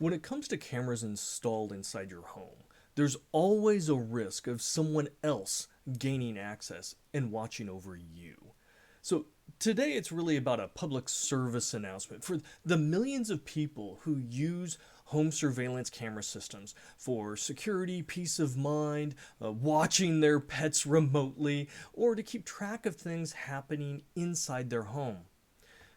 When it comes to cameras installed inside your home, there's always a risk of someone else gaining access and watching over you. So today it's really about a public service announcement for the millions of people who use home surveillance camera systems for security, peace of mind, watching their pets remotely, or to keep track of things happening inside their home.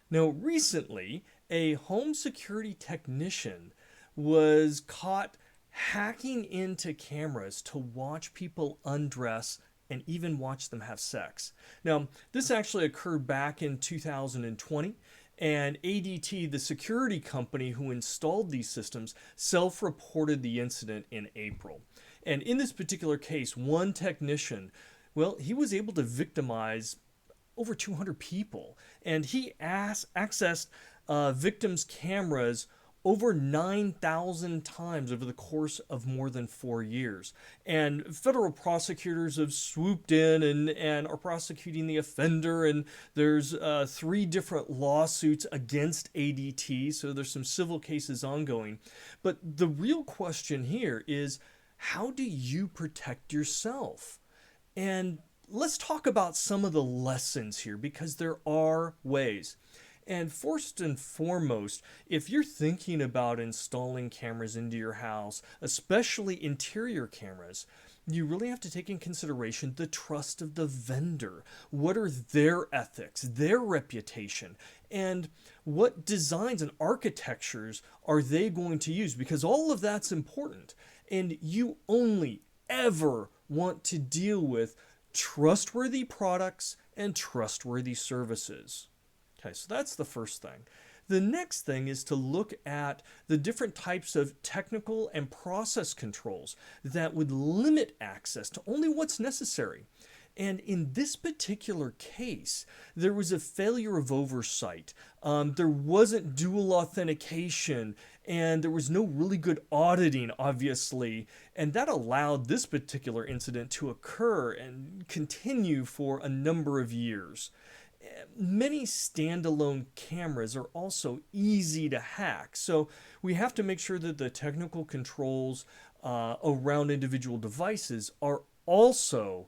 Now, recently, a home security technician was caught hacking into cameras to watch people undress and even watch them have sex. Now, this actually occurred back in 2020, and ADT, the security company who installed these systems, self reported the incident in April. And in this particular case, one technician, well, he was able to victimize over 200 people, and he accessed victims' cameras over 9,000 times over the course of more than 4 years. And federal prosecutors have swooped in and are prosecuting the offender, and there's three different lawsuits against ADT, so there's some civil cases ongoing. But the real question here is, how do you protect yourself? And let's talk about some of the lessons here, because there are ways. And first and foremost, if you're thinking about installing cameras into your house, especially interior cameras, you really have to take in consideration the trust of the vendor. What are their ethics, their reputation, and what designs and architectures are they going to use? Because all of that's important. And you only ever want to deal with trustworthy products and trustworthy services. Okay, so that's the first thing. The next thing is to look at the different types of technical and process controls that would limit access to only what's necessary. And in this particular case, there was a failure of oversight. There wasn't dual authentication, and there was no really good auditing, obviously. And that allowed this particular incident to occur and continue for a number of years. Many standalone cameras are also easy to hack, so we have to make sure that the technical controls around individual devices are also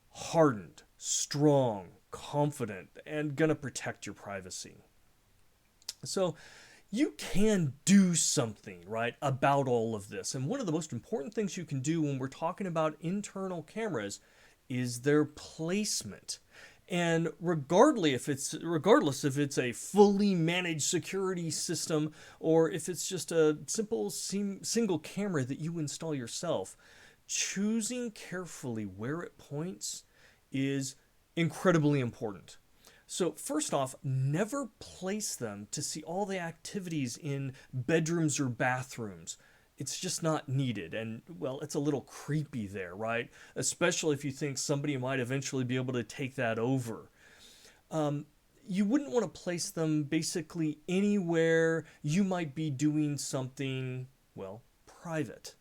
hardened, strong, confident, and gonna protect your privacy. So you can do something, right, about all of this. And one of the most important things you can do when we're talking about internal cameras is their placement. And regardless if it's a fully managed security system or if it's just a simple single camera that you install yourself, choosing carefully where it points is incredibly important. So first off, never place them to see all the activities in bedrooms or bathrooms. It's just not needed, and well, it's a little creepy there, right? Especially if you think somebody might eventually be able to take that over. You wouldn't want to place them basically anywhere you might be doing something, well, private.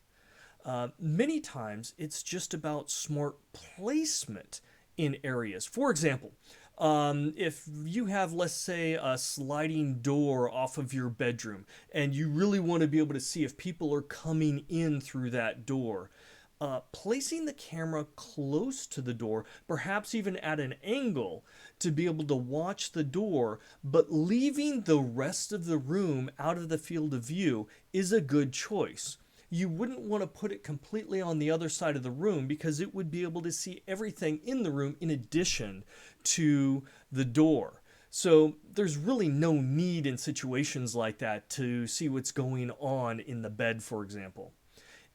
Many times it's just about smart placement in areas. For example, if you have, let's say, a sliding door off of your bedroom and you really want to be able to see if people are coming in through that door, placing the camera close to the door, perhaps even at an angle to be able to watch the door, but leaving the rest of the room out of the field of view is a good choice. You wouldn't want to put it completely on the other side of the room because it would be able to see everything in the room in addition to the door. So there's really no need in situations like that to see what's going on in the bed, for example.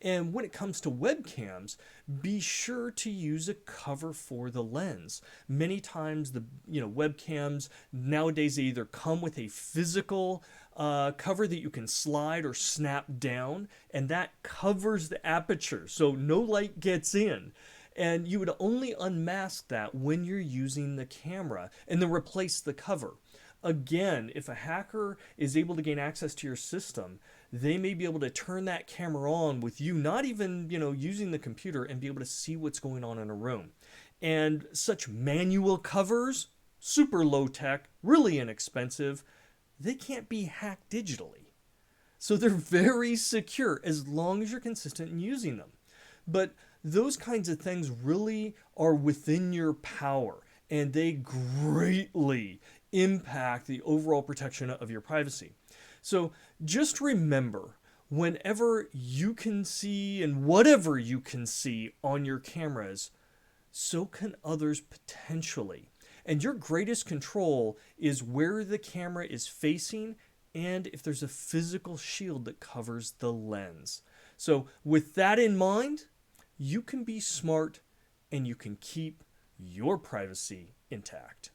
And when it comes to webcams, be sure to use a cover for the lens. Many times the webcams nowadays they either come with a physical cover that you can slide or snap down, and that covers the aperture so no light gets in. And you would only unmask that when you're using the camera and then replace the cover. Again, if a hacker is able to gain access to your system, they may be able to turn that camera on with you not even, using the computer and be able to see what's going on in a room. And such manual covers, super low tech, really inexpensive, they can't be hacked digitally. So they're very secure as long as you're consistent in using them. But those kinds of things really are within your power, and they greatly impact the overall protection of your privacy. So just remember, whenever you can see and whatever you can see on your cameras, so can others potentially. And your greatest control is where the camera is facing and if there's a physical shield that covers the lens. So, with that in mind, you can be smart and you can keep your privacy intact.